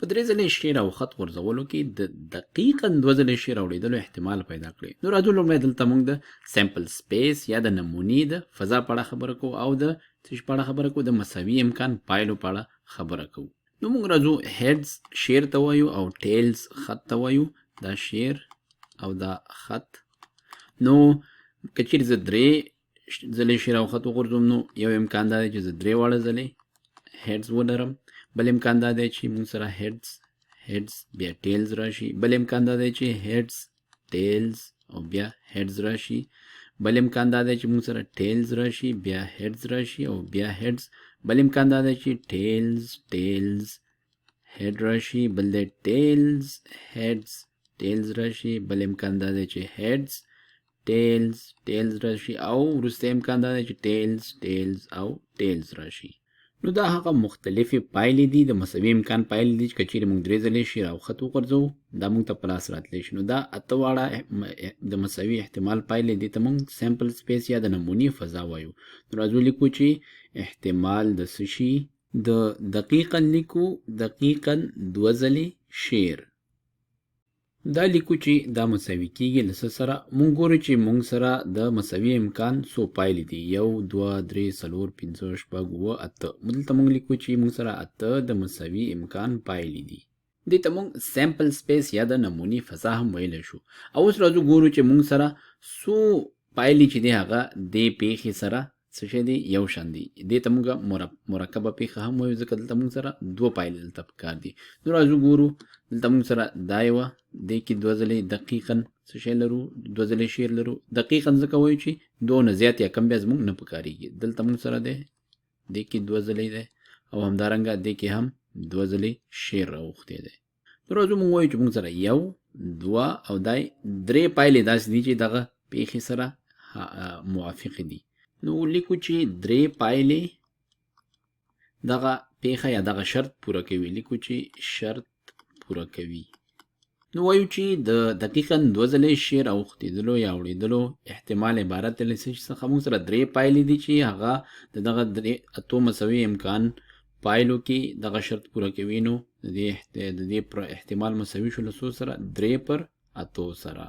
په درې ځلې شعر او خط غورځولو کې د دقیقاً دوه ځلې شعر اورېدلو احتمال پیدا کړي. نو راځو لومړی دلته موږ د سیمپل سپیس یا د نمونې د فضا په اړه خبره کوو او د څه په اړه خبره کوو، د مساوي امکان پایلو په اړه خبره کوو. نو موږ راځو هیډز شعر ته وایو او ټیلز خط ته وایو. دا شعر او دا خط. نو که چیرې زه درې ځلې شعر او خط وغورځوم نو یو امکان دا دی چې زه درې واړه ځلې هیډز ولرم. بل امکان دا دی چې موږ سره هیډز بیا ټیلز راشي. بل امکان دا دی چې هیډز ټیلز او بیا هیډز راشي. بل امکان دا دی چې موږ سره ټیلز راشي بیا هیډز راشي او بیا هیډز. بل امکان دا دی چې ټیلز هیډ راشي. بل دی ټیلز راشي. بل امکان دا دی چې هیډز ټیلز راشي او وروستی امکان دا دی چې ټیلز او ټیلز راشي. نو دا هغه مختلفې پایلې دي، د مساوي امکان پایلې دي چې که چیرې موږ درې ځلې شعر او خط وغورځوو دا موږ ته په لاس راتلی شي. نو دا اته واړه د مساوي احتمال پایلې دي ته موږ سیمپل سپیس یا د نمونې فضا وایو. نو راځو لیکو چې احتمال د څه شي، د دقیقاً لیکو دقیقاً دوه ځلې شعر. دا لیکو چې دا مساوي کیږي له څه سره. مونږ ګورو چې مونږ سره د مساوي امکان څو پایلې دي، 1 2 3 4 5 6 7 8. دلته مونږ لیکو چې مونږ سره 8 د مساوي امکان پایلې دي. دې ته مونږ سیمپل سپیس یا د نمونې فضا هم ویلی شو. او اوس راځو ګورو چې مونږ سره څو پایلې چې دی هغه دې پیښې سره څه شی دی، یو شان دي. دې ته مونږ مرکبه پیښه هم وایو ځکه دلته مونږ سره دوه پایلې دلته پکار دي. نو راځو ګورو دلته مونږ سره دا یوه، دې کې دوه ځلې دقیقاً څه شی لرو، دوه ځلې شعر لرو. دقیقاً ځکه وایو چې دوه نه زیات یا کم بیا زمونږ نه پکارېږي. دلته مونږ سره دی، دې کې دوه ځلې دی او همدارنګه دې کې هم دوه ځلې شعر راوښتی دی. نو راځو مونږ وایو چې مونږ سره 1 2 او دا 3 پایلې داسې دي چې دغه پیښې سره موافقې دي. نو لیکو چې 3 پایلې دغه پیښه یا دغه شرط پوره کوي. لیکو چې شرط پوره کوي. نو وایو چې د دقیقاً دوه ځلې شعر اوښتېدلو یا اورېدلو احتمال عبارت دی له څه څخه. موږ سره 3 پایلې دي چې هغه د دغه 8 مساوي امکان پایلو کې دغه شرط پوره کوي. نو د دې احتمال مساوي شو له څو سره، 3/8 سره.